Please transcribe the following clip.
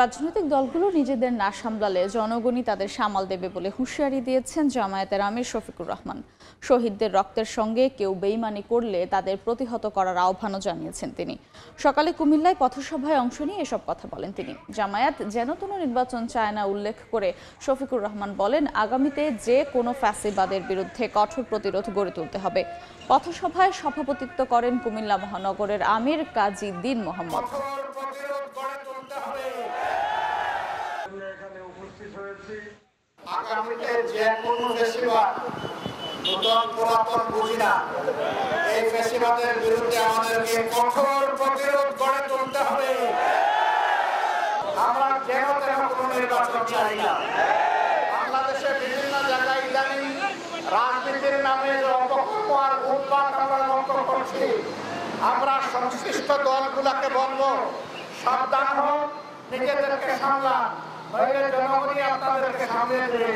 রাজনৈতিক দলগুলো নিজেদের না সামলালে জনগণই তাদের সামাল দেবে বলে হুঁশিয়ারি দিয়েছেন জামায়াতের আমির শফিকুর রহমান। শহীদদের রক্তের সঙ্গে কেউ বেইমানি করলে তাদের প্রতিহত করার আহ্বানও জানিয়েছেন তিনি। সকালে কুমিল্লায় পথসভায় অংশ নিয়ে এসব কথা বলেন তিনি। জামায়াত যেনতেন নির্বাচন চায় না উল্লেখ করে শফিকুর রহমান বলেন, আগামীতে যে কোনো ফ্যাসিবাদের বিরুদ্ধে কঠোর প্রতিরোধ গড়ে তুলতে হবে। পথসভায় সভাপতিত্ব করেন কুমিল্লা মহানগরের আমির কাজী দীন মোহাম্মদ। আগামীতে যে কোনো ফেস্টিভাল নতুন পুরাতন বুঝি না, এই ফেস্টিভালের বিরুদ্ধে আমাদেরকে কঠোর প্রতিরোধ গড়ে তুলতে হবে। আমরা যেন তেন কোনো নির্বাচন চাই না। বাংলাদেশে বিভিন্ন জায়গায় ইদানিং রাজনীতির নামে যে অপকর্ম আর উৎপাত আমরা লক্ষ্য করছি, আমরা সংশ্লিষ্ট দলগুলোকে বলবো, সাবধান হোক, নিজেদেরকে সামলান, জনগণই আপনাদেরকে সামনে দিয়ে